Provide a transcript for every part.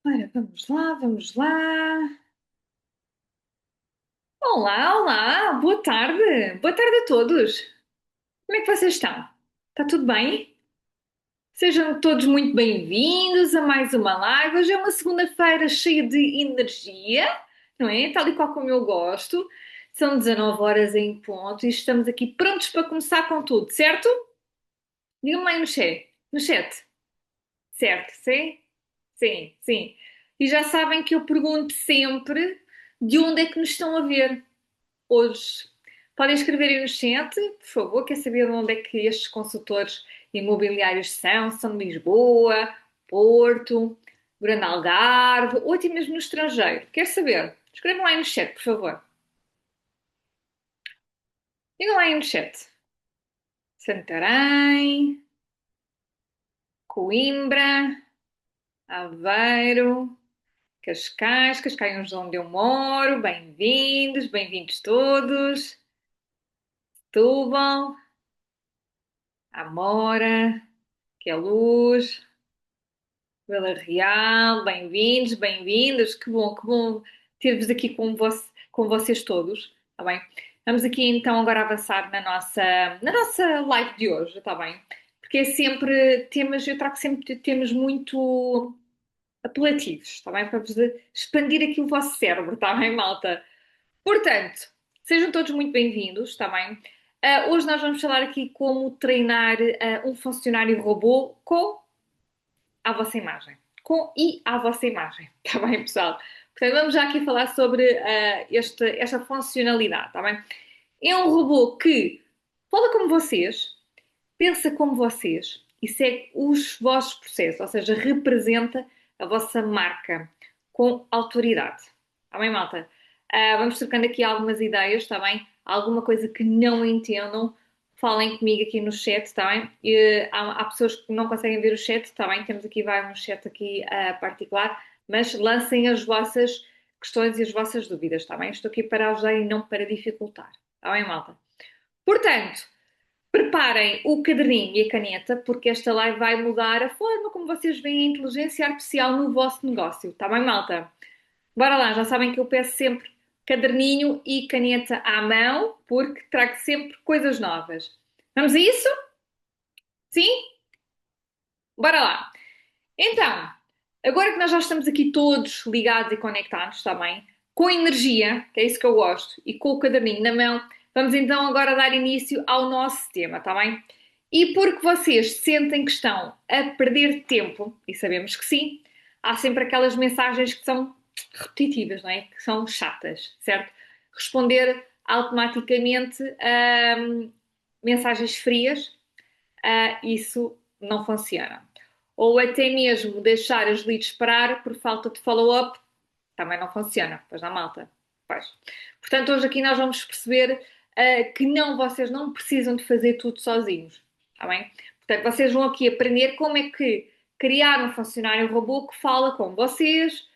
Ora, vamos lá, vamos lá. Olá, olá, boa tarde. Boa tarde a todos. Como é que vocês estão? Está tudo bem? Sejam todos muito bem-vindos a mais uma live. Hoje é uma segunda-feira cheia de energia, não é? Tal e qual como eu gosto. São 19 horas em ponto e estamos aqui prontos para começar com tudo, certo? Digam-me aí no chat. No chat. Certo, sim? Sim, sim. E já sabem que eu pergunto sempre de onde é que nos estão a ver hoje. Podem escrever aí no chat, por favor, quer saber de onde é que estes consultores imobiliários são? São de Lisboa, Porto, Grande Algarve ou até mesmo no estrangeiro. Quer saber? Escrevam lá aí no chat, por favor. Digam lá aí no chat. Santarém, Coimbra, Aveiro, Cascais, Cascais é onde eu moro. Bem-vindos, bem-vindos todos. Setúbal, Amora, que é Luz, Vila Real, bem-vindos, bem-vindas. Que bom ter-vos aqui com vocês todos, está bem? Vamos aqui então agora avançar na nossa live de hoje, está bem? Porque é sempre temas, eu trago sempre temas muito apelativos, está bem? Para vos expandir aqui o vosso cérebro, está bem, malta? Portanto, sejam todos muito bem-vindos, está bem? Hoje nós vamos falar aqui como treinar um funcionário robô com a vossa imagem. Com e à vossa imagem, está bem, pessoal? Portanto, vamos já aqui falar sobre esta funcionalidade, está bem? É um robô que fala como vocês, pensa como vocês e segue os vossos processos, ou seja, representa a vossa marca com autoridade. Está bem, malta? Vamos trocando aqui algumas ideias, está bem? Alguma coisa que não entendam, falem comigo aqui no chat, está bem? Há pessoas que não conseguem ver o chat, está bem? Temos aqui, vai um chat aqui particular, mas lancem as vossas questões e as vossas dúvidas, está bem? Estou aqui para ajudar e não para dificultar, está bem, malta? Portanto, preparem o caderninho e a caneta, porque esta live vai mudar a forma como vocês veem a inteligência artificial no vosso negócio. Está bem, malta? Bora lá, já sabem que eu peço sempre caderninho e caneta à mão, porque trago sempre coisas novas. Vamos a isso? Sim? Bora lá. Então, agora que nós já estamos aqui todos ligados e conectados, está bem? Com energia, que é isso que eu gosto, e com o caderninho na mão, vamos então agora dar início ao nosso tema, está bem? E porque vocês sentem que estão a perder tempo, e sabemos que sim, há sempre aquelas mensagens que são repetitivas, não é? Que são chatas, certo? Responder automaticamente a mensagens frias, isso não funciona. Ou até mesmo deixar as leads esperar por falta de follow-up, também não funciona, pois na malta. Pois. Portanto, hoje aqui nós vamos perceber que não, vocês não precisam de fazer tudo sozinhos, está bem? Portanto, vocês vão aqui aprender como é que criar um funcionário robô que fala com vocês,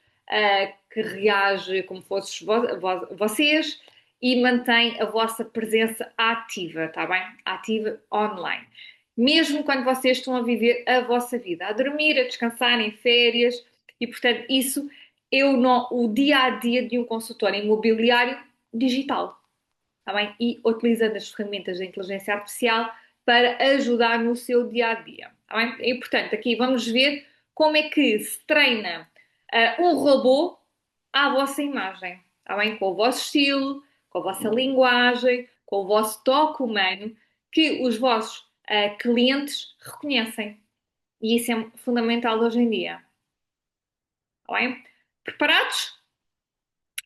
que reage como fossem vocês e mantém a vossa presença ativa, está bem? Ativa online. Mesmo quando vocês estão a viver a vossa vida, a dormir, a descansar em férias, e portanto, isso é o dia a dia de um consultor imobiliário digital, tá bem? E utilizando as ferramentas da inteligência artificial para ajudar no seu dia a dia, tá bem? E portanto, aqui vamos ver como é que se treina um robô à vossa imagem, tá bem? Com o vosso estilo, com a vossa linguagem, com o vosso toque humano, que os vossos clientes reconhecem. E isso é fundamental hoje em dia, tá bem? Preparados?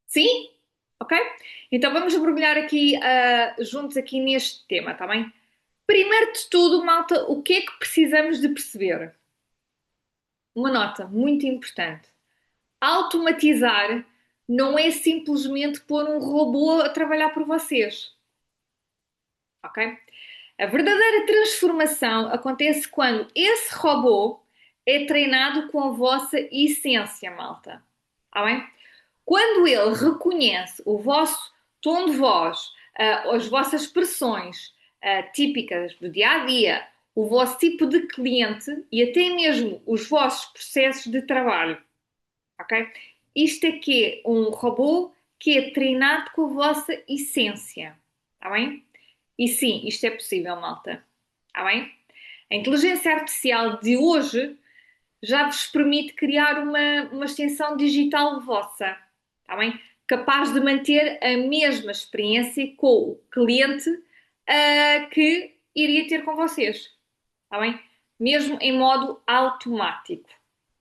Sim? Ok? Então vamos mergulhar aqui juntos aqui neste tema, está bem? Primeiro de tudo, malta, o que é que precisamos de perceber? Uma nota muito importante. Automatizar não é simplesmente pôr um robô a trabalhar por vocês, ok? A verdadeira transformação acontece quando esse robô é treinado com a vossa essência, malta. Está bem? Quando ele reconhece o vosso tom de voz, as vossas expressões típicas do dia a dia, o vosso tipo de cliente e até mesmo os vossos processos de trabalho, ok? Isto é que é um robô que é treinado com a vossa essência, está bem? E sim, isto é possível, malta, está bem? A inteligência artificial de hoje já vos permite criar uma extensão digital vossa, está bem? Capaz de manter a mesma experiência com o cliente que iria ter com vocês, está bem? Mesmo em modo automático,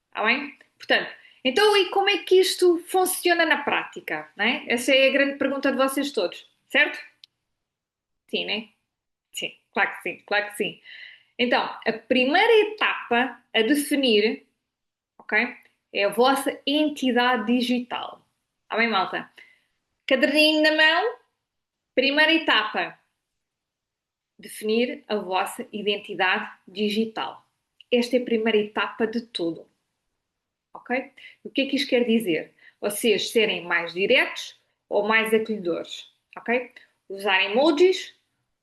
está bem? Portanto, então e como é que isto funciona na prática, não é? Essa é a grande pergunta de vocês todos, certo? Sim, né? Sim, claro que sim, claro que sim. Então, a primeira etapa a definir, ok? É a vossa entidade digital. Está bem, malta? Caderninho na mão, primeira etapa, definir a vossa identidade digital. Esta é a primeira etapa de tudo, ok? O que é que isto quer dizer? Vocês serem mais diretos ou mais acolhedores, ok? Usar emojis,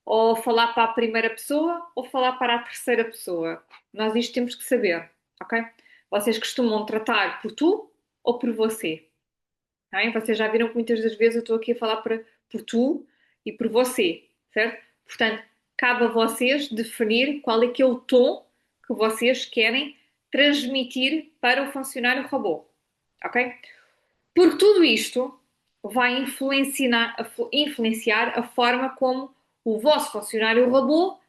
ou falar para a primeira pessoa, ou falar para a terceira pessoa. Nós isto temos que saber, ok? Vocês costumam tratar por tu ou por você? Tá bem? Vocês já viram que muitas das vezes eu estou aqui a falar por tu e por você, certo? Portanto, cabe a vocês definir qual é que é o tom que vocês querem transmitir para o funcionário robô, ok? Porque tudo isto vai influenciar a forma como o vosso funcionário robô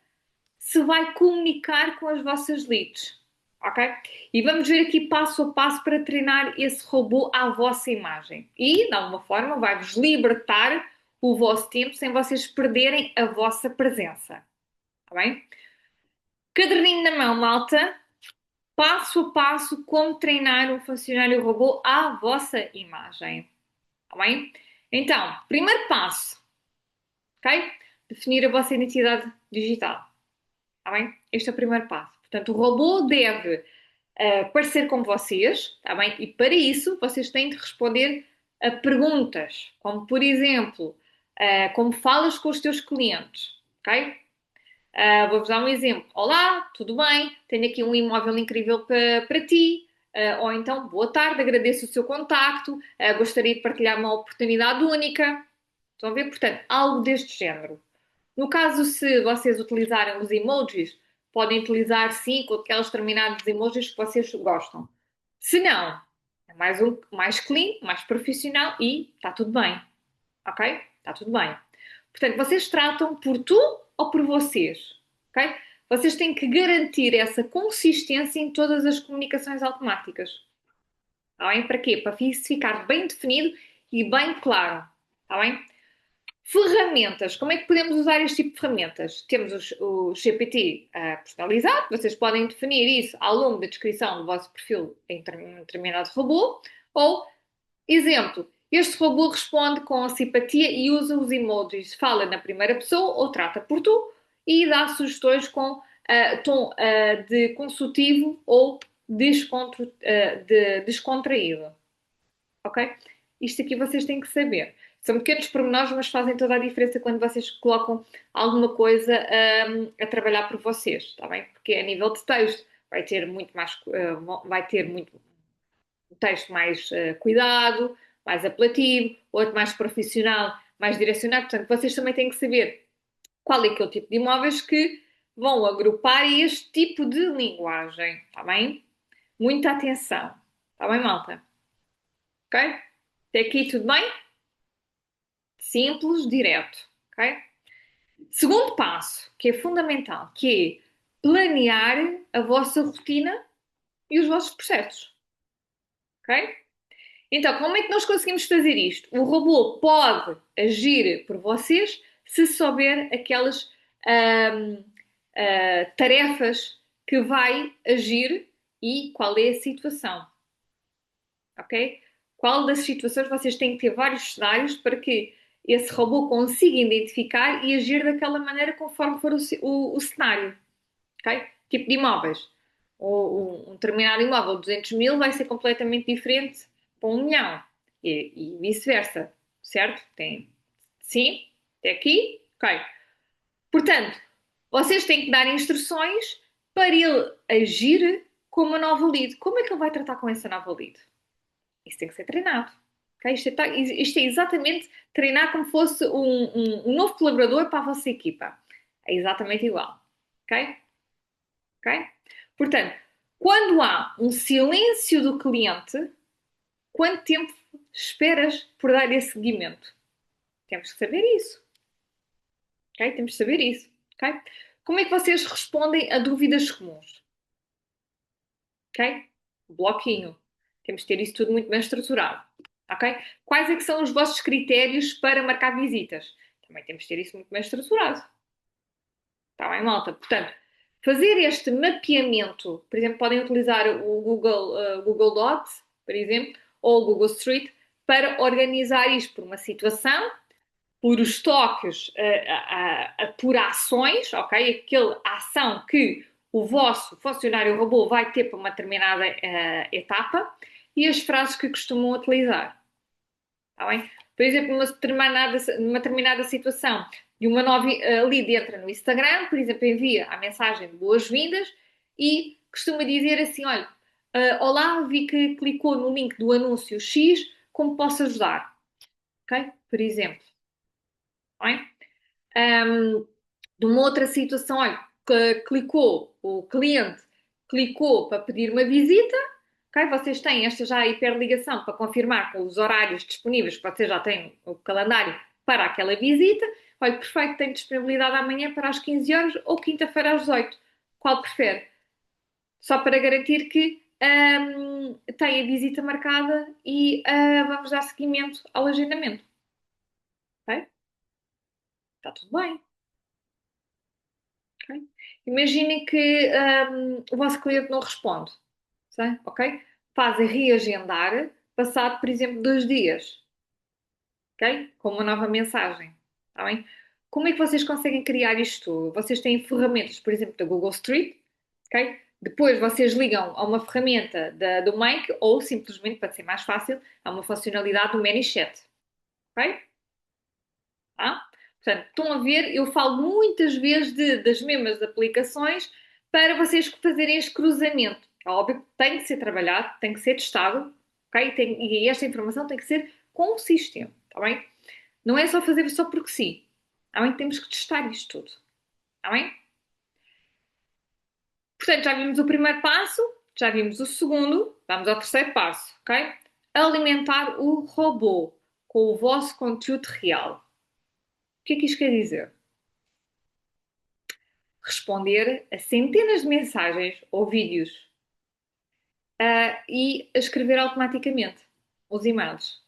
se vai comunicar com as vossas leads, ok? E vamos ver aqui passo a passo para treinar esse robô à vossa imagem. E, de alguma forma, vai-vos libertar o vosso tempo sem vocês perderem a vossa presença, está bem? Caderninho na mão, malta. Passo a passo como treinar um funcionário robô à vossa imagem, está bem? Então, primeiro passo, ok? Definir a vossa identidade digital. Está bem? Este é o primeiro passo. Portanto, o robô deve parecer com vocês, está bem? E para isso, vocês têm de responder a perguntas, como por exemplo, como falas com os teus clientes, ok? Vou-vos dar um exemplo. Olá, tudo bem? Tenho aqui um imóvel incrível para ti. Ou então, boa tarde, agradeço o seu contacto, gostaria de partilhar uma oportunidade única. Estão a ver? Portanto, algo deste género. No caso, se vocês utilizarem os emojis, podem utilizar sim com aqueles determinados emojis que vocês gostam. Se não, é mais clean, mais profissional e está tudo bem. Ok? Está tudo bem. Portanto, vocês tratam por tu ou por vocês. Ok? Vocês têm que garantir essa consistência em todas as comunicações automáticas. Está bem? Para quê? Para isso ficar bem definido e bem claro. Está bem? Ferramentas. Como é que podemos usar este tipo de ferramentas? Temos o GPT personalizado, vocês podem definir isso ao longo da descrição do vosso perfil em um determinado robô, ou, exemplo, este robô responde com simpatia e usa os emojis, fala na primeira pessoa ou trata por tu e dá sugestões com tom de consultivo ou descontraído. Ok? Isto aqui vocês têm que saber. São pequenos pormenores, mas fazem toda a diferença quando vocês colocam alguma coisa a trabalhar por vocês, está bem? Porque a nível de texto vai ter muito mais, vai ter muito um texto mais cuidado, mais apelativo, outro mais profissional, mais direcionado. Portanto, vocês também têm que saber qual é que é o tipo de imóveis que vão agrupar este tipo de linguagem, está bem? Muita atenção, está bem, malta? Ok? Até aqui tudo bem? Simples, direto, ok? Segundo passo, que é fundamental, que é planear a vossa rotina e os vossos processos, ok? Então, como é que nós conseguimos fazer isto? O robô pode agir por vocês se souber aquelas ahm, tarefas que vai agir e qual é a situação, ok? Qual das situações vocês têm que ter vários cenários para que esse robô consiga identificar e agir daquela maneira conforme for o cenário, ok? Tipo de imóveis. Um determinado imóvel de 200 mil vai ser completamente diferente para 1 milhão e vice-versa, certo? Tem, sim, até aqui, ok. Portanto, vocês têm que dar instruções para ele agir com uma nova lead. Como é que ele vai tratar com essa nova lead? Isso tem que ser treinado. Ok? Isto é exatamente treinar como fosse um novo colaborador para a vossa equipa. É exatamente igual. Ok? Ok? Portanto, quando há um silêncio do cliente, quanto tempo esperas por dar esse seguimento? Temos que saber isso. Ok? Temos que saber isso. Ok? Como é que vocês respondem a dúvidas comuns? Ok? Bloquinho. Temos que ter isso tudo muito bem estruturado. Ok? Quais é que são os vossos critérios para marcar visitas? Também temos que ter isso muito bem estruturado. Está bem, malta? Portanto, fazer este mapeamento, por exemplo, podem utilizar o Google Docs, por exemplo, ou o Google Street, para organizar isto por uma situação, por os toques, por ações, ok? Aquela ação que o vosso funcionário robô vai ter para uma determinada etapa e as frases que costumam utilizar. Está bem? Por exemplo, numa determinada situação e uma nova lead entra no Instagram, por exemplo, envia a mensagem de boas-vindas e costuma dizer assim: olha, olá, vi que clicou no link do anúncio X, como posso ajudar? Ok? Por exemplo. Está bem? De uma outra situação, olha, o cliente clicou para pedir uma visita, ok? Vocês têm esta já hiperligação para confirmar com os horários disponíveis, que vocês já têm o calendário para aquela visita. Olha, perfeito, tenho disponibilidade amanhã para as 15 horas ou quinta-feira às 18. Qual prefere? Só para garantir que tem a visita marcada e vamos dar seguimento ao agendamento. Ok? Está tudo bem. Ok? Imaginem que o vosso cliente não responde, sei? Ok? Fazem reagendar, passado, por exemplo, 2 dias, ok? Com uma nova mensagem, está bem? Como é que vocês conseguem criar isto tudo? Vocês têm ferramentas, por exemplo, da Google Street, ok? Depois vocês ligam a uma ferramenta do Make ou simplesmente, para ser mais fácil, a uma funcionalidade do ManyChat, ok? Tá? Portanto, estão a ver, eu falo muitas vezes das mesmas aplicações para vocês fazerem este cruzamento. É óbvio que tem que ser trabalhado, tem que ser testado, ok? E esta informação tem que ser consistente, está bem? Não é só fazer só porque sim, está bem? Temos que testar isto tudo, está bem? Portanto, já vimos o primeiro passo, já vimos o segundo, vamos ao terceiro passo, ok? Alimentar o robô com o vosso conteúdo real. O que é que isto quer dizer? Responder a centenas de mensagens ou vídeos e a escrever automaticamente os e-mails.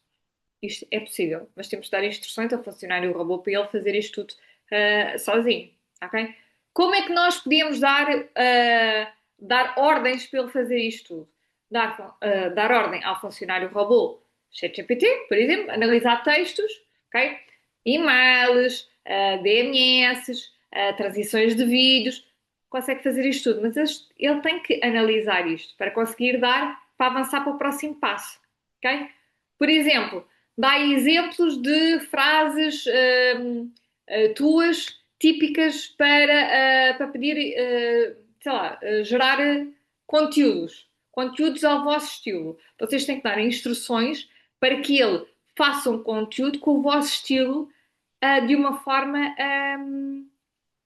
Isto é possível, mas temos de dar instruções ao funcionário robô para ele fazer isto tudo sozinho, ok? Como é que nós podemos dar ordens para ele fazer isto tudo? Dar ordem ao funcionário robô ChatGPT, por exemplo, analisar textos, ok? E-mails, DMS, transições de vídeos, consegue fazer isto tudo, mas ele tem que analisar isto para conseguir para avançar para o próximo passo, ok? Por exemplo, dá exemplos de frases tuas típicas para pedir, sei lá, gerar conteúdos ao vosso estilo. Vocês têm que dar instruções para que ele faça um conteúdo com o vosso estilo de uma forma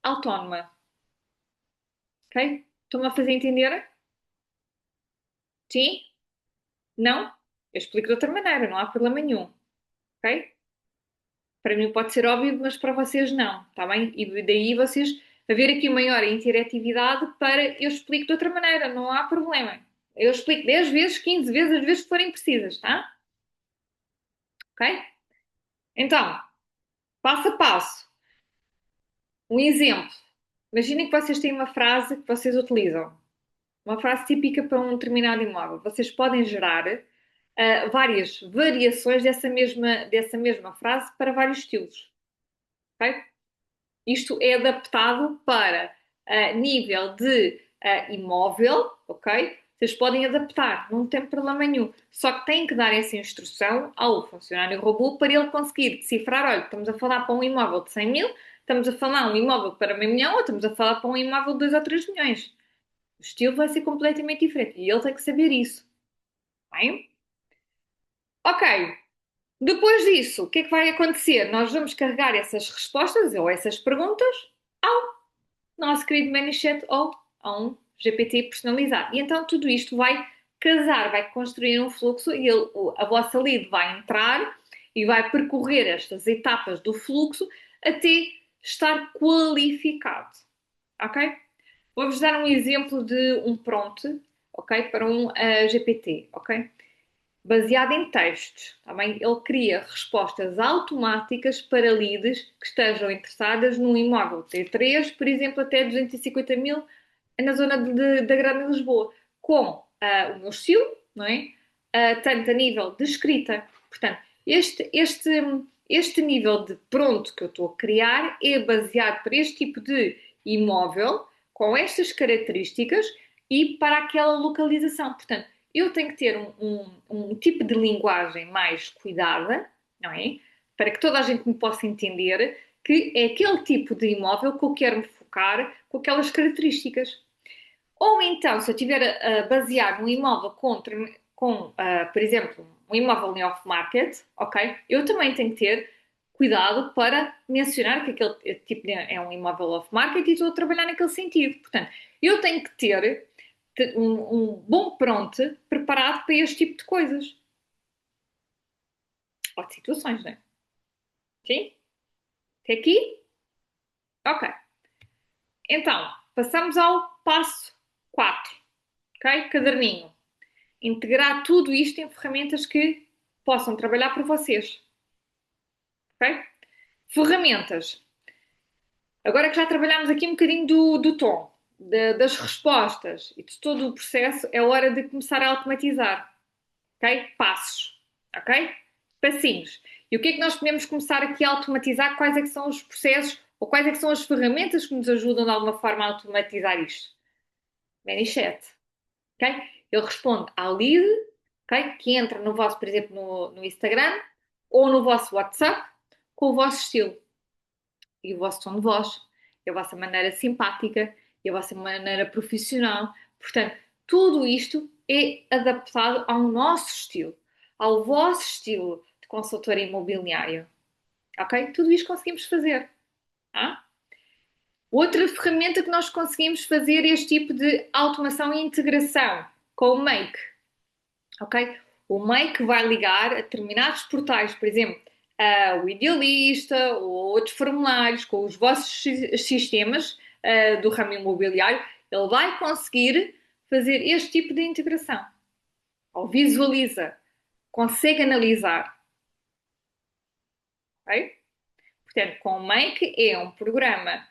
autónoma. Ok? Estão-me a fazer entender? Sim? Não? Eu explico de outra maneira, não há problema nenhum. Ok? Para mim pode ser óbvio, mas para vocês não, está bem? E daí vocês haver aqui maior interatividade para eu explico de outra maneira, não há problema. Eu explico 10 vezes, 15 vezes, as vezes que forem precisas, tá? Ok? Então, passo a passo. Um exemplo. Imaginem que vocês têm uma frase que vocês utilizam. Uma frase típica para um determinado imóvel. Vocês podem gerar várias variações dessa mesma frase para vários estilos. Ok? Isto é adaptado para nível de imóvel, ok? Vocês podem adaptar, não tem problema nenhum. Só que têm que dar essa instrução ao funcionário robô para ele conseguir decifrar: olha, estamos a falar para um imóvel de 100 mil, estamos a falar um imóvel para meio milhão ou estamos a falar para um imóvel de 2 ou 3 milhões. O estilo vai ser completamente diferente e ele tem que saber isso. Bem? Ok, depois disso, o que é que vai acontecer? Nós vamos carregar essas respostas ou essas perguntas ao nosso querido ManyChat ou a um GPT personalizado. E então tudo isto vai casar, vai construir um fluxo e a vossa lead vai entrar e vai percorrer estas etapas do fluxo até estar qualificado. Ok? Vou-vos dar um exemplo de um prompt, ok? Para um GPT, ok? Baseado em textos, tá bem? Ele cria respostas automáticas para leads que estejam interessadas num imóvel T3, por exemplo, até 250 mil na zona da Grande Lisboa, com o meu estilo, não é? Tanto a nível de escrita. Portanto, este nível de pronto que eu estou a criar é baseado para este tipo de imóvel, com estas características e para aquela localização. Portanto, eu tenho que ter um tipo de linguagem mais cuidada, não é? Para que toda a gente me possa entender que é aquele tipo de imóvel que eu quero me focar com aquelas características. Ou então, se eu estiver a basear num imóvel por exemplo, um imóvel em off-market, ok? Eu também tenho que ter cuidado para mencionar que aquele tipo é um imóvel off-market e estou a trabalhar naquele sentido. Portanto, eu tenho que ter um bom prompt preparado para este tipo de coisas. Ou de situações, não é? Sim? Até aqui? Ok. Então, passamos ao passo 4, ok? Caderninho. Integrar tudo isto em ferramentas que possam trabalhar por vocês, ok? Ferramentas. Agora que já trabalhámos aqui um bocadinho do tom, das respostas e de todo o processo, é hora de começar a automatizar, ok? Passos, ok? Passinhos. E o que é que nós podemos começar aqui a automatizar? Quais é que são os processos ou quais é que são as ferramentas que nos ajudam de alguma forma a automatizar isto? ManyChat, ok? Ele responde ao lead, ok? Que entra no vosso, por exemplo, no Instagram ou no vosso WhatsApp com o vosso estilo e o vosso tom de voz, e a vossa maneira simpática e a vossa maneira profissional. Portanto, tudo isto é adaptado ao nosso estilo, ao vosso estilo de consultor imobiliário, ok? Tudo isto conseguimos fazer. Ah? Outra ferramenta que nós conseguimos fazer este tipo de automação e integração com o Make, ok? O Make vai ligar a determinados portais, por exemplo, o Idealista ou outros formulários com os vossos sistemas do ramo imobiliário. Ele vai conseguir fazer este tipo de integração. Ou visualiza, consegue analisar, ok? Portanto, com o Make é um programa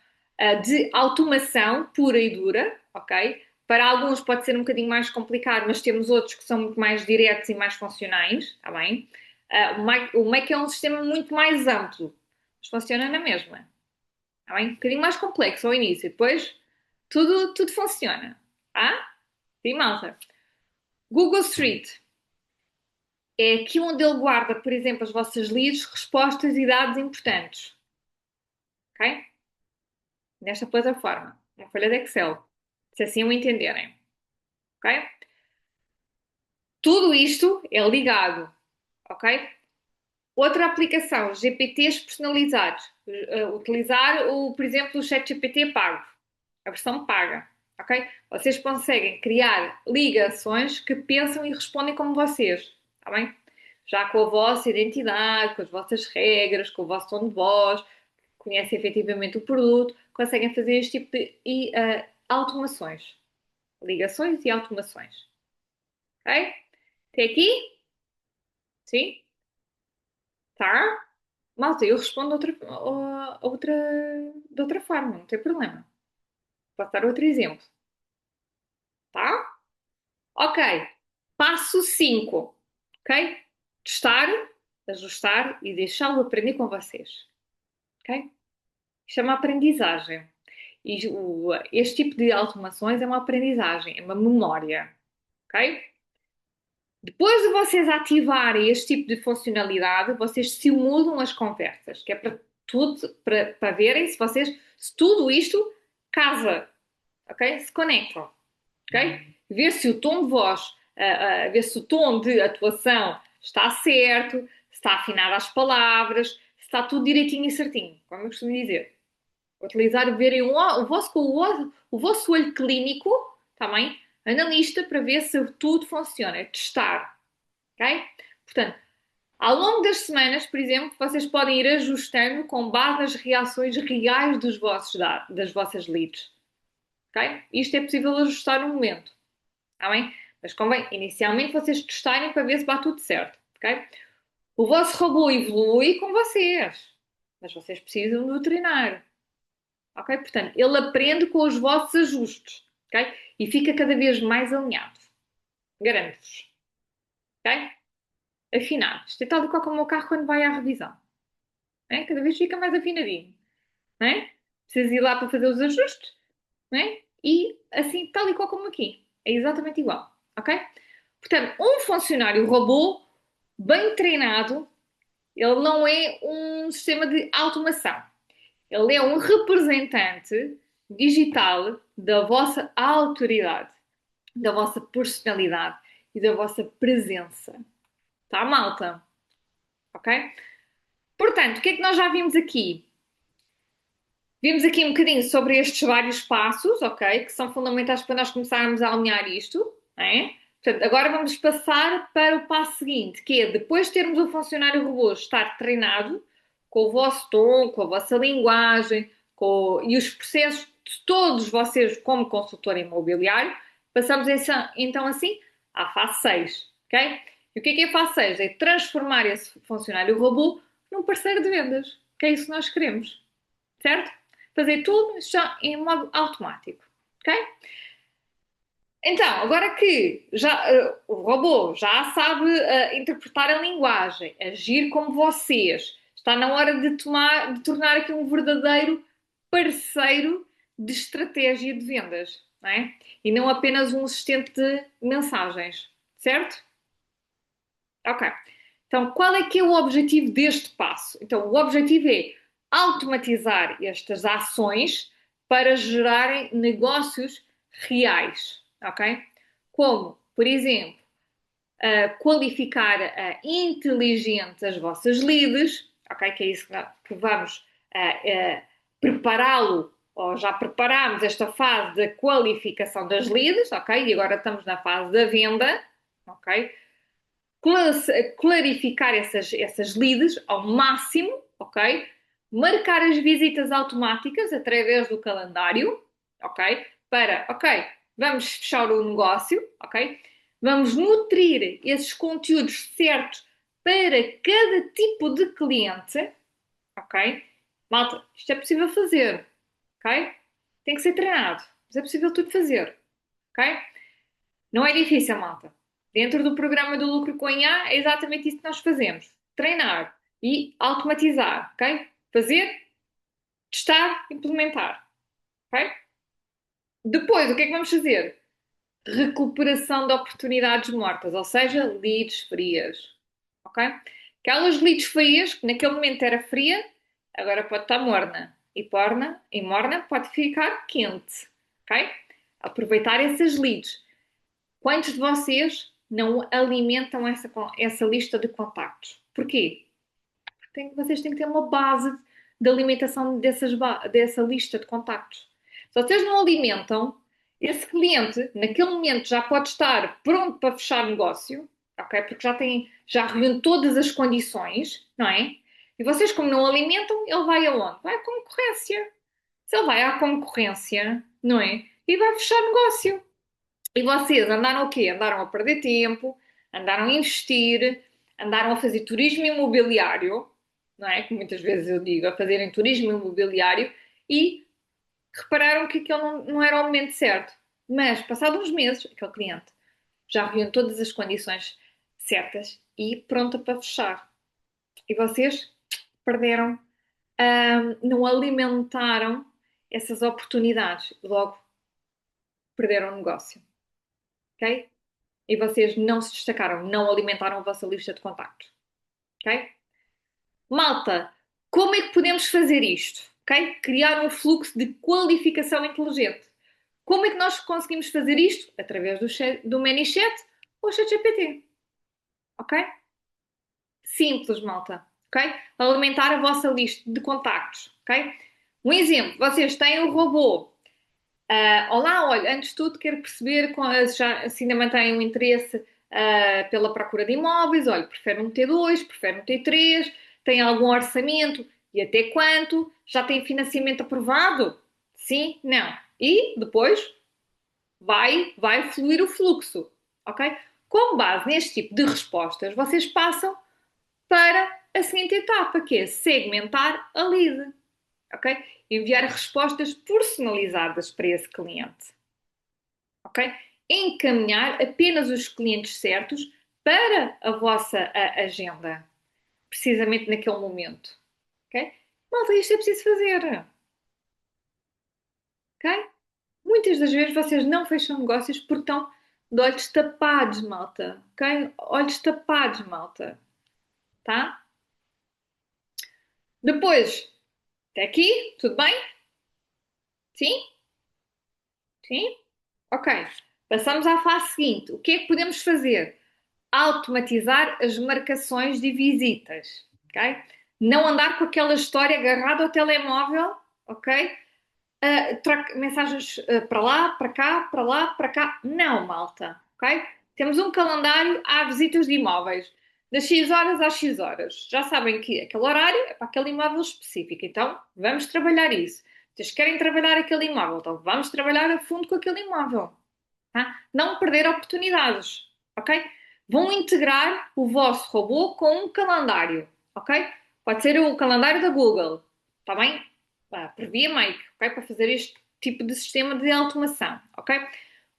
de automação pura e dura, ok? Para alguns pode ser um bocadinho mais complicado, mas temos outros que são muito mais diretos e mais funcionais, está bem? O Make é um sistema muito mais amplo, mas funciona na mesma, está bem? Um bocadinho mais complexo ao início, depois tudo funciona, tá? Sim, malta. Google Street é aqui onde ele guarda, por exemplo, as vossas leads, respostas e dados importantes, ok? Nesta plataforma, uma folha de Excel, se assim o entenderem, ok? Tudo isto é ligado, ok? Outra aplicação, GPTs personalizados. Utilizar, por exemplo, o ChatGPT pago, a versão paga, ok? Vocês conseguem criar ligações que pensam e respondem como vocês, está bem? Já com a vossa identidade, com as vossas regras, com o vosso tom de voz, conhecem efetivamente o produto, conseguem fazer este tipo de automações. Ligações e automações. Ok? Até aqui? Sim? Tá? Malta, eu respondo de outra forma, não tem problema. Posso dar outro exemplo. Tá? Ok. Passo 5. Ok? Testar, ajustar e deixá-lo aprender com vocês. Ok? Isto é uma aprendizagem. E este tipo de automações é uma aprendizagem, é uma memória. Ok? Depois de vocês ativarem este tipo de funcionalidade, vocês simulam as conversas, que é para tudo, para verem se tudo isto casa, ok? Se conectam, ok? Ver se o tom de voz, ver se o tom de atuação está certo, se está afinado às palavras, se está tudo direitinho e certinho, como eu costumo dizer. Utilizar, verem o vosso olho clínico, está bem? Analista para ver se tudo funciona, é testar, ok? Portanto, ao longo das semanas, por exemplo, vocês podem ir ajustando com base nas reações reais dos vossos dados, das vossas leads, ok? Isto é possível ajustar no momento, está bem? Mas convém inicialmente vocês testarem para ver se vai tudo certo, ok? O vosso robô evolui com vocês, mas vocês precisam de o treinar. Ok? Portanto, ele aprende com os vossos ajustes, ok? E fica cada vez mais alinhado. Garanto-vos, ok? Afinado. Isto é tal e qual como o meu carro quando vai à revisão. Né? Cada vez fica mais afinadinho, né? Precisas ir lá para fazer os ajustes, né? E assim, tal e qual como aqui. É exatamente igual, ok? Portanto, um funcionário robô bem treinado, ele não é um sistema de automação. Ele é um representante digital da vossa autoridade, da vossa personalidade e da vossa presença. Tá, malta? Ok? Portanto, o que é que nós já vimos aqui? Vimos aqui um bocadinho sobre estes vários passos, ok? Que são fundamentais para nós começarmos a alinhar isto, não é? Portanto, agora vamos passar para o passo seguinte, que é depois de termos o funcionário robô estar treinado com o vosso tom, com a vossa linguagem, e os processos de todos vocês como consultor imobiliário, passamos então assim à fase 6, ok? E o que é a fase 6? É transformar esse funcionário robô num parceiro de vendas, que é isso que nós queremos, certo? Fazer tudo já em modo automático, ok? Então, agora que já, o robô já sabe interpretar a linguagem, agir como vocês, está na hora de tornar aqui um verdadeiro parceiro de estratégia de vendas, não é? E não apenas um assistente de mensagens, certo? Ok. Então, qual é que é o objetivo deste passo? Então, o objetivo é automatizar estas ações para gerarem negócios reais, ok? Como, por exemplo, qualificar inteligente as vossas leads, ok? Que é isso que vamos prepará-lo, ou já preparámos esta fase da qualificação das leads, ok? E agora estamos na fase da venda, ok? Clarificar essas leads ao máximo, ok? Marcar as visitas automáticas através do calendário, ok? Ok, vamos fechar o negócio, ok? Vamos nutrir esses conteúdos certos para cada tipo de cliente, ok? Malta, isto é possível fazer, ok? Tem que ser treinado, mas é possível tudo fazer, ok? Não é difícil, malta. Dentro do programa do lucro com IA é exatamente isso que nós fazemos. Treinar e automatizar, ok? Fazer, testar, implementar, ok? Depois, o que é que vamos fazer? Recuperação de oportunidades mortas, ou seja, leads frias, ok? Aquelas leads frias, que naquele momento era fria, agora pode estar morna. E morna pode ficar quente, ok? Aproveitar essas leads. Quantos de vocês não alimentam essa lista de contactos? Porquê? Porque vocês têm que ter uma base de alimentação dessa lista de contactos. Se vocês não alimentam, esse cliente, naquele momento, já pode estar pronto para fechar negócio, ok? Porque já reúne todas as condições, não é? E vocês, como não alimentam, ele vai aonde? Vai à concorrência. Se ele vai à concorrência, não é? E vai fechar negócio. E vocês andaram o quê? Andaram a perder tempo, andaram a investir, andaram a fazer turismo imobiliário, não é? Que muitas vezes eu digo, a fazerem turismo imobiliário e repararam que aquele não era o momento certo. Mas, passados uns meses, aquele cliente já reuniu todas as condições certas e pronta para fechar. E vocês perderam, não alimentaram essas oportunidades, logo perderam o negócio, ok? E vocês não se destacaram, não alimentaram a vossa lista de contactos. Ok? Malta, como é que podemos fazer isto? Ok? Criar um fluxo de qualificação inteligente. Como é que nós conseguimos fazer isto? Através do ManyChat ou ChatGPT. Ok? Simples, malta, ok? Alimentar a vossa lista de contactos, ok? Um exemplo, vocês têm o robô. Olá, olha, antes de tudo quero perceber se ainda mantém um interesse pela procura de imóveis. Olha, prefere um T2, prefere um T3, tem algum orçamento e até quanto? Já tem financiamento aprovado? Sim? Não? E depois vai fluir o fluxo, ok? Com base neste tipo de respostas, vocês passam para a seguinte etapa, que é segmentar a lead, ok? Enviar respostas personalizadas para esse cliente, ok? Encaminhar apenas os clientes certos para a vossa agenda, precisamente naquele momento, ok? Malta, isto é preciso fazer, ok? Muitas das vezes vocês não fecham negócios porque estão de olhos tapados, malta, ok? Olhos tapados, malta, tá? Depois, até aqui, tudo bem? Sim? Sim? Ok. Passamos à fase seguinte. O que é que podemos fazer? Automatizar as marcações de visitas, ok? Não andar com aquela história agarrada ao telemóvel, ok? Troca mensagens para lá, para cá, para lá, para cá. Não, malta, ok? Temos um calendário a visitas de imóveis, das X horas às X horas. Já sabem que aquele horário é para aquele imóvel específico, então vamos trabalhar isso. Vocês querem trabalhar aquele imóvel, então vamos trabalhar a fundo com aquele imóvel, tá? Não perder oportunidades, ok? Vão integrar o vosso robô com um calendário, ok? Pode ser o calendário da Google, está bem? Por via Make, ok? Para fazer este tipo de sistema de automação, ok?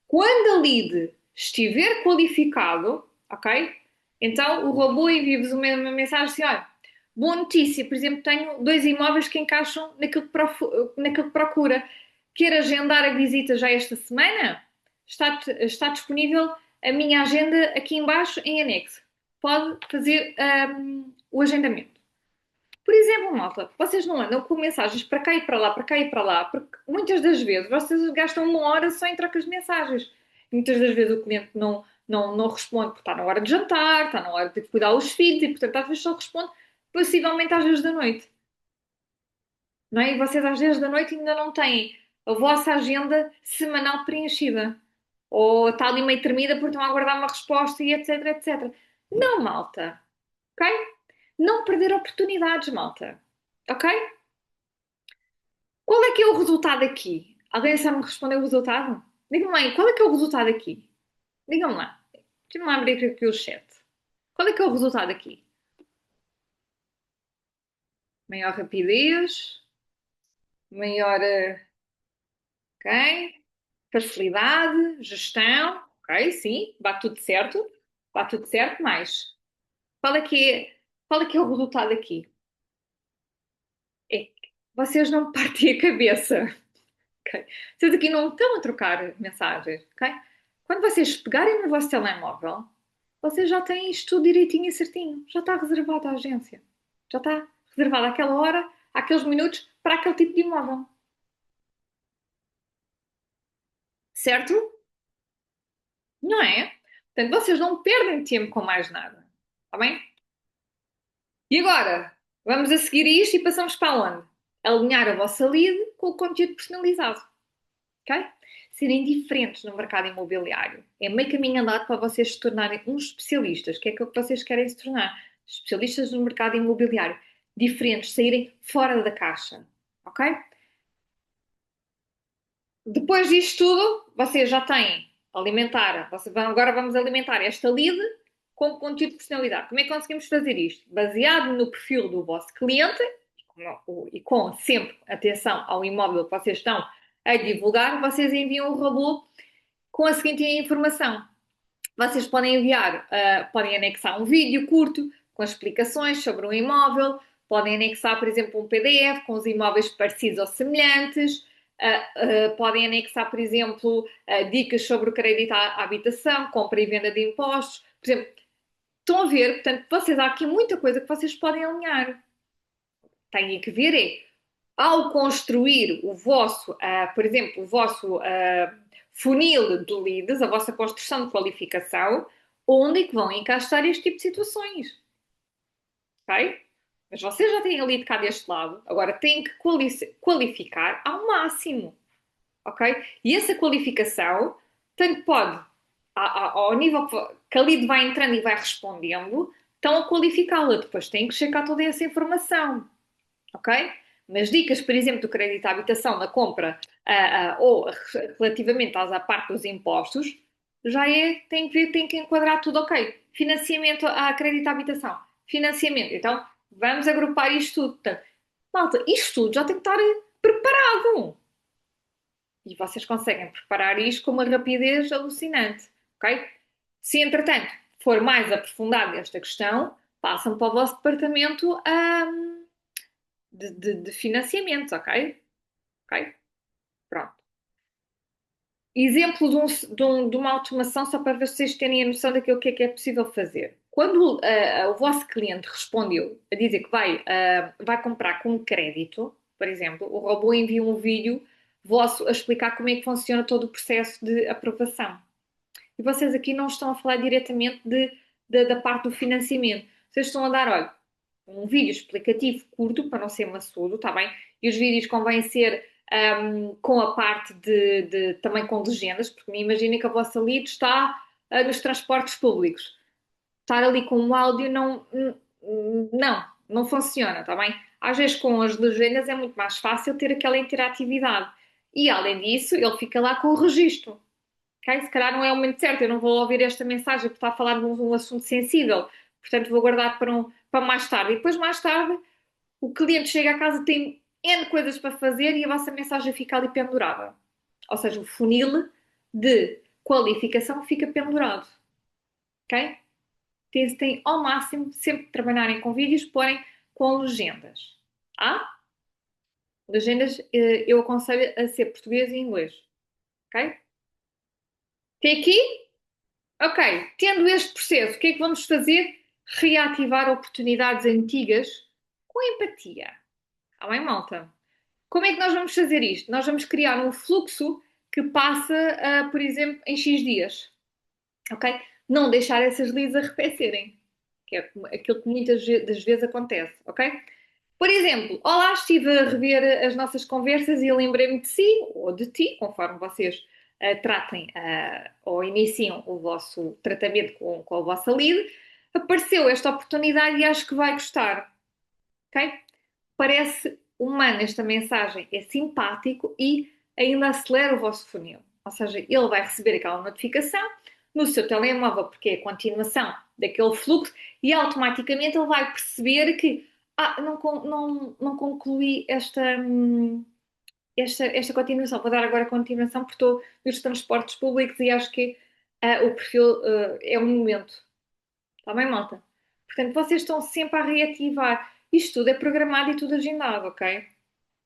Quando a lead estiver qualificado, ok? Então o robô envia-vos uma mensagem assim: olha, boa notícia, por exemplo, tenho dois imóveis que encaixam naquilo que procura. Quer agendar a visita já esta semana? Está disponível a minha agenda aqui embaixo em anexo. Pode fazer o agendamento. Por exemplo, malta, vocês não andam com mensagens para cá e para lá, para cá e para lá, porque muitas das vezes vocês gastam uma hora só em trocas de mensagens. Muitas das vezes o cliente não responde porque está na hora de jantar, está na hora de cuidar dos filhos e, portanto, às vezes só responde possivelmente às 10 da noite. Não é? E vocês às 10 da noite ainda não têm a vossa agenda semanal preenchida. Ou está ali meio tremida porque estão a aguardar uma resposta e etc, etc. Não, malta. Ok? Não perder oportunidades, malta. Ok? Qual é que é o resultado aqui? Alguém sabe me responder o resultado? Digam-me aí, qual é que é o resultado aqui? Digam-me lá. Deixa-me lá abrir aqui o chat. Qual é que é o resultado aqui? Maior rapidez, maior, ok? Facilidade, gestão, ok? Sim, bate tudo certo. Bate tudo certo, mais. Qual é que é, qual é que é o resultado aqui? É que vocês não partem a cabeça. Ok? Vocês aqui não estão a trocar mensagens, ok? Quando vocês pegarem no vosso telemóvel, vocês já têm isto tudo direitinho e certinho. Já está reservada a agência. Já está reservada aquela hora, aqueles minutos para aquele tipo de imóvel. Certo? Não é? Portanto, vocês não perdem tempo com mais nada. Está bem? E agora, vamos a seguir isto e passamos para onde? Alinhar a vossa lead com o conteúdo personalizado. Ok? Serem diferentes no mercado imobiliário. É meio caminho andado para vocês se tornarem uns especialistas. Que é aquilo que vocês querem se tornar? Especialistas no mercado imobiliário. Diferentes, saírem fora da caixa. Ok? Depois disto tudo, vocês já têm alimentar, agora vamos alimentar esta lead com conteúdo de personalidade. Como é que conseguimos fazer isto? Baseado no perfil do vosso cliente e com sempre atenção ao imóvel que vocês estão a divulgar, vocês enviam o robô com a seguinte informação. Vocês podem enviar, podem anexar um vídeo curto com explicações sobre um imóvel, podem anexar, por exemplo, um PDF com os imóveis parecidos ou semelhantes, podem anexar, por exemplo, dicas sobre o crédito à habitação, compra e venda de impostos. Por exemplo, estão a ver, portanto, vocês, há aqui muita coisa que vocês podem alinhar. Têm que ver é, ao construir o vosso, por exemplo, o vosso funil de leads, a vossa construção de qualificação, onde é que vão encaixar este tipo de situações? ok? Mas vocês já têm ali de cá deste lado, agora têm que qualificar ao máximo, ok? E essa qualificação tanto pode, ao nível que a lead vai entrando e vai respondendo, estão a qualificá-la. Depois têm que checar toda essa informação, ok? Mas dicas, por exemplo, do crédito à habitação na compra ou relativamente à parte dos impostos, já tem que ver, tem que enquadrar tudo, ok. Financiamento a crédito à habitação, financiamento. Então, vamos agrupar isto tudo. Portanto, malta, isto tudo já tem que estar preparado. E vocês conseguem preparar isto com uma rapidez alucinante, ok? Se, entretanto, for mais aprofundada esta questão, passam para o vosso departamento de financiamentos, ok? Ok? Pronto. Exemplo de uma automação, só para vocês terem a noção daquilo que é possível fazer. Quando o vosso cliente respondeu a dizer que vai comprar com crédito, por exemplo, o robô envia um vídeo vosso a explicar como é que funciona todo o processo de aprovação. E vocês aqui não estão a falar diretamente da parte do financiamento. Vocês estão a dar, olha, um vídeo explicativo curto, para não ser maçudo, está bem? E os vídeos convém ser com a parte também com legendas, porque me imaginem que a vossa lead está nos transportes públicos. Estar ali com o áudio não funciona, está bem? Às vezes com as legendas é muito mais fácil ter aquela interatividade. E além disso, ele fica lá com o registro. Okay? Se calhar não é o momento certo, eu não vou ouvir esta mensagem porque está a falar de um assunto sensível, portanto vou guardar para mais tarde. E depois, mais tarde, o cliente chega a casa, tem N coisas para fazer e a vossa mensagem fica ali pendurada. Ou seja, o funil de qualificação fica pendurado. Ok? Tem ao máximo, sempre que trabalharem com vídeos, porem com legendas. Legendas eu aconselho a ser português e inglês. Ok? Tem aqui? Ok, tendo este processo, o que é que vamos fazer? Reativar oportunidades antigas com empatia. Está bem, malta? Como é que nós vamos fazer isto? Nós vamos criar um fluxo que passa, por exemplo, em X dias. Ok? Não deixar essas leads arrefecerem. Que é aquilo que muitas das vezes acontece. Ok? Por exemplo, olá, estive a rever as nossas conversas e lembrei-me de si ou de ti, conforme vocês tratem ou iniciam o vosso tratamento com a vossa lead. Apareceu esta oportunidade e acho que vai gostar. Ok? Parece humana esta mensagem, é simpático e ainda acelera o vosso funil. Ou seja, ele vai receber aquela notificação no seu telemóvel, porque é a continuação daquele fluxo, e automaticamente ele vai perceber que não concluí esta continuação. Vou dar agora continuação porque estou nos transportes públicos e acho que o perfil é um momento. Está bem, malta? Portanto, vocês estão sempre a reativar. Isto tudo é programado e tudo agendado, ok?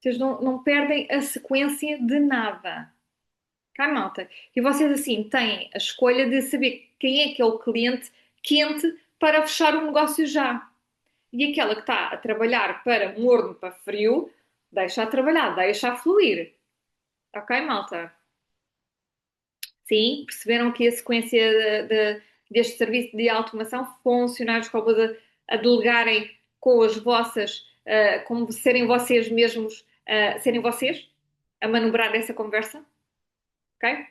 Vocês não perdem a sequência de nada. Ok, malta? E vocês, assim, têm a escolha de saber quem é que é o cliente quente para fechar o negócio já. E aquela que está a trabalhar para morno, para frio, deixa a trabalhar, deixa a fluir. Ok, malta? Sim, perceberam que a sequência deste serviço de automação, funcionários robôs a delegarem com as vossas, como serem vocês mesmos, serem vocês, a manobrar essa conversa, ok?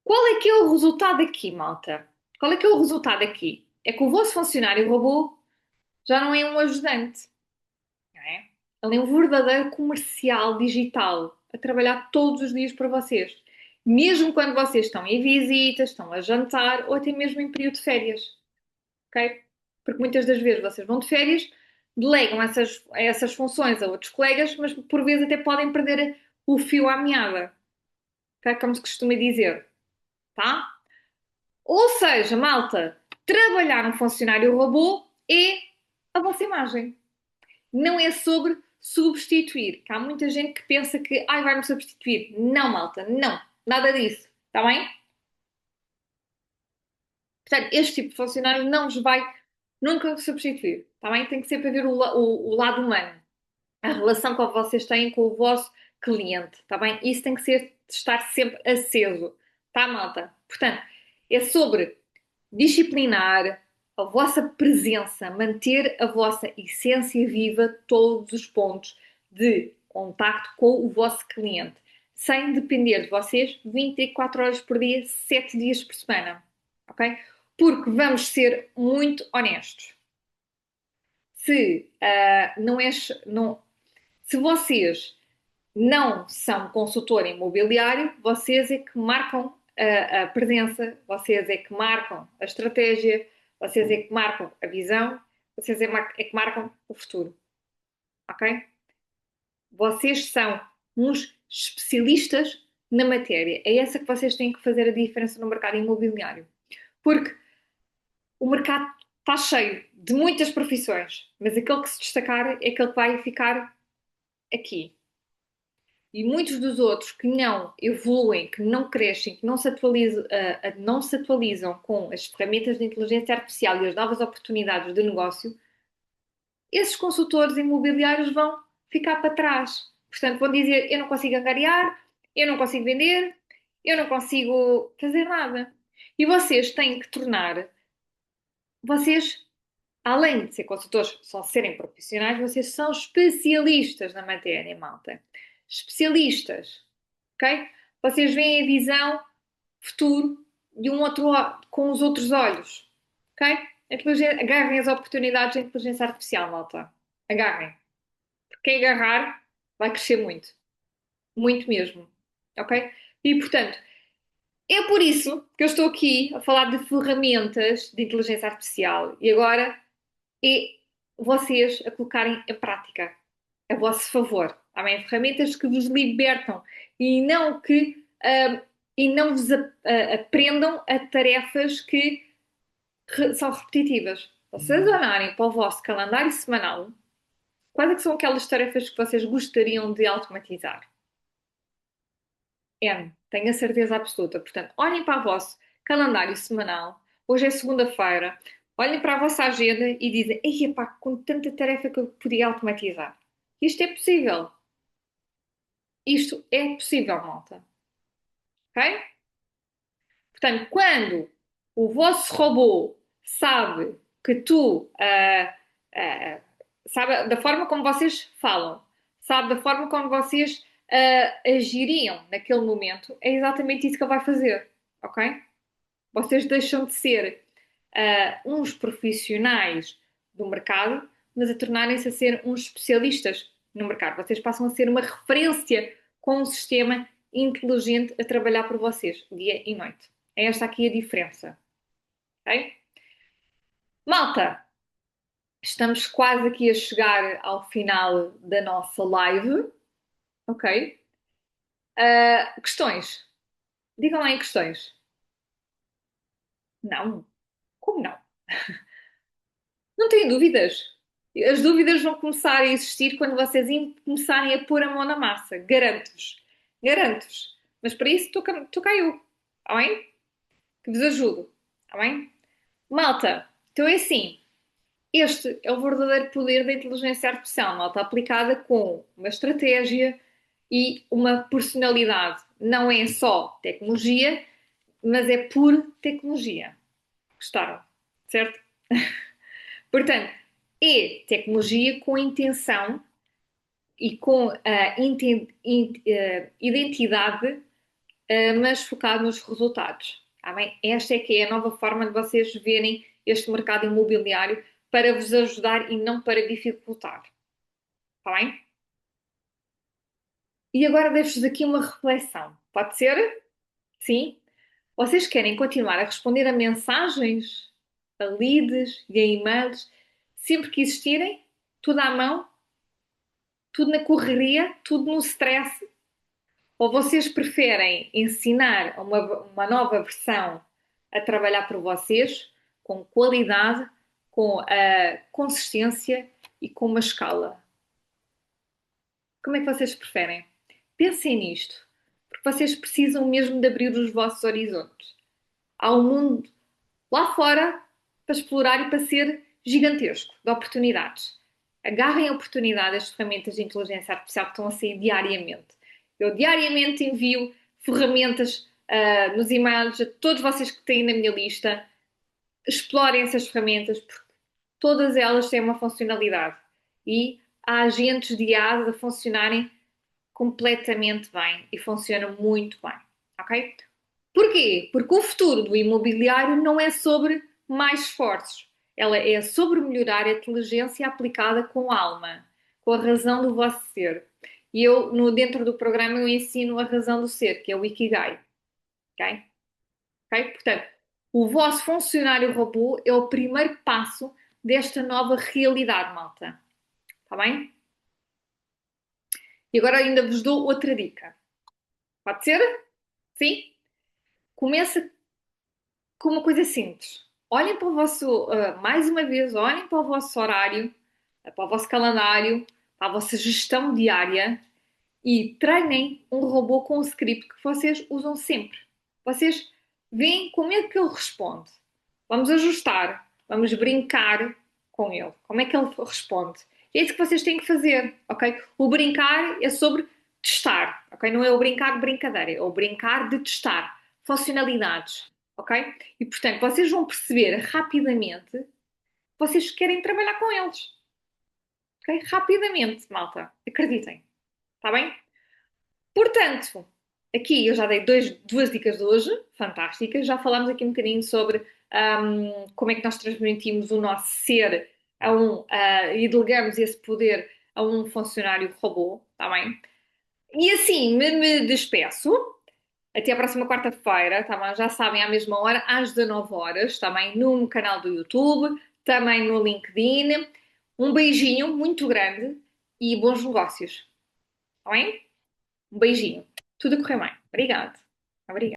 Qual é que é o resultado aqui, malta? Qual é que é o resultado aqui? É que o vosso funcionário robô já não é um ajudante, não é? Ele é um verdadeiro comercial digital a trabalhar todos os dias para vocês. Mesmo quando vocês estão em visitas, estão a jantar ou até mesmo em período de férias, ok? Porque muitas das vezes vocês vão de férias, delegam essas funções a outros colegas, mas por vezes até podem perder o fio à meada, ok? Como se costuma dizer, tá? Ou seja, malta, trabalhar um funcionário robô é a vossa imagem. Não é sobre substituir. Que há muita gente que pensa que vai-me substituir. Não, malta, não. Nada disso. Está bem? Portanto, este tipo de funcionário não vos vai nunca substituir. Está bem? Tem que sempre haver o lado humano. A relação que vocês têm com o vosso cliente. Está bem? Isso tem que estar sempre aceso. Tá, malta? Portanto, é sobre disciplinar, a vossa presença, manter a vossa essência viva todos os pontos de contacto com o vosso cliente, sem depender de vocês 24 horas por dia, 7 dias por semana, ok? Porque vamos ser muito honestos. Se se vocês não são consultor imobiliário, vocês é que marcam a presença, vocês é que marcam a estratégia, vocês é que marcam a visão, vocês é que marcam o futuro. Ok? Vocês são uns especialistas na matéria. É essa que vocês têm que fazer a diferença no mercado imobiliário. Porque o mercado está cheio de muitas profissões, mas aquele que se destacar é aquele que vai ficar aqui. E muitos dos outros que não evoluem, que não crescem, que não se atualizam com as ferramentas de inteligência artificial e as novas oportunidades de negócio, esses consultores imobiliários vão ficar para trás. Portanto, vão dizer: eu não consigo angariar, eu não consigo vender, eu não consigo fazer nada. E vocês têm que tornar, vocês, além de ser consultores, só serem profissionais, vocês são especialistas na matéria, malta. Especialistas, ok? Vocês veem a visão futuro de um outro, com os outros olhos, ok? Agarrem as oportunidades da inteligência artificial, malta. Agarrem. Porque quem agarrar vai crescer muito. Muito mesmo, ok? E, portanto, é por isso que eu estou aqui a falar de ferramentas de inteligência artificial e agora é vocês a colocarem em prática a vosso favor. Há bem ferramentas que vos libertam e não que e não vos aprendam a tarefas que são repetitivas. Vocês olharem para o vosso calendário semanal, quais é que são aquelas tarefas que vocês gostariam de automatizar? N, tenho a certeza absoluta. Portanto, olhem para o vosso calendário semanal. Hoje é segunda-feira. Olhem para a vossa agenda e dizem: ei, pá, com tanta tarefa que eu podia automatizar. Isto é possível. Isto é possível, malta. Ok? Portanto, quando o vosso robô sabe que sabe da forma como vocês falam, sabe da forma como vocês agiriam naquele momento, é exatamente isso que ele vai fazer, ok? Vocês deixam de ser uns profissionais do mercado, mas a tornarem-se a ser uns especialistas no mercado. Vocês passam a ser uma referência com um sistema inteligente a trabalhar por vocês, dia e noite. É esta aqui a diferença. Ok? Malta, estamos quase aqui a chegar ao final da nossa live. Ok? Questões? Digam lá em questões. Não? Como não? Não tenho dúvidas. As dúvidas vão começar a existir quando vocês começarem a pôr a mão na massa. Garanto-vos. Garanto-vos. Mas para isso estou cá eu. Está bem? Que vos ajudo. Está bem? Malta, então é assim. Este é o verdadeiro poder da inteligência artificial, malta, aplicada com uma estratégia e uma personalidade. Não é só tecnologia, mas é pura tecnologia. Gostaram? Certo? Portanto, é tecnologia com intenção e com identidade, mas focado nos resultados. Tá bem? Esta é que é a nova forma de vocês verem este mercado imobiliário para vos ajudar e não para dificultar. Está bem? E agora deixo-vos aqui uma reflexão. Pode ser? Sim? Vocês querem continuar a responder a mensagens, a leads e a e-mails sempre que existirem? Tudo à mão? Tudo na correria? Tudo no stress? Ou vocês preferem ensinar uma nova versão a trabalhar por vocês, com qualidade, com consistência e com uma escala? Como é que vocês preferem? Pensem nisto, porque vocês precisam mesmo de abrir os vossos horizontes. Há um mundo lá fora para explorar e para ser gigantesco de oportunidades. Agarrem a oportunidade das ferramentas de inteligência artificial que estão a sair diariamente. Eu diariamente envio ferramentas nos e-mails a todos vocês que têm na minha lista. explorem essas ferramentas, porque todas elas têm uma funcionalidade e há agentes de IA a funcionarem completamente bem e funcionam muito bem, ok? Porquê? Porque o futuro do imobiliário não é sobre mais esforços, ela é sobre melhorar a inteligência aplicada com alma, com a razão do vosso ser. E eu, dentro do programa, eu ensino a razão do ser, que é o Ikigai, ok? Ok? Portanto, o vosso funcionário robô é o primeiro passo desta nova realidade, malta. Está bem? E agora ainda vos dou outra dica. Pode ser? Sim? Começa com uma coisa simples. Olhem para o vosso, mais uma vez, olhem para o vosso horário, para o vosso calendário, para a vossa gestão diária e treinem um robô com o script que vocês usam sempre. Vocês veem como é que ele responde. Vamos ajustar, vamos brincar com ele. Como é que ele responde? É isso que vocês têm que fazer, ok? O brincar é sobre testar, ok? Não é o brincar de brincadeira, é o brincar de testar funcionalidades, ok? E portanto, vocês vão perceber rapidamente que vocês querem trabalhar com eles, ok? Rapidamente, malta. Acreditem, está bem? Portanto, aqui eu já dei duas dicas de hoje, fantásticas. Já falámos aqui um bocadinho sobre como é que nós transmitimos o nosso ser e delegamos esse poder a um funcionário robô, está bem? E assim me despeço. Até a próxima quarta-feira, tá bem? Já sabem, à mesma hora, às 19 horas, também no canal do YouTube, também no LinkedIn. Um beijinho muito grande e bons negócios, tá bem? Um beijinho. Tudo a correr bem. Obrigada. Obrigada.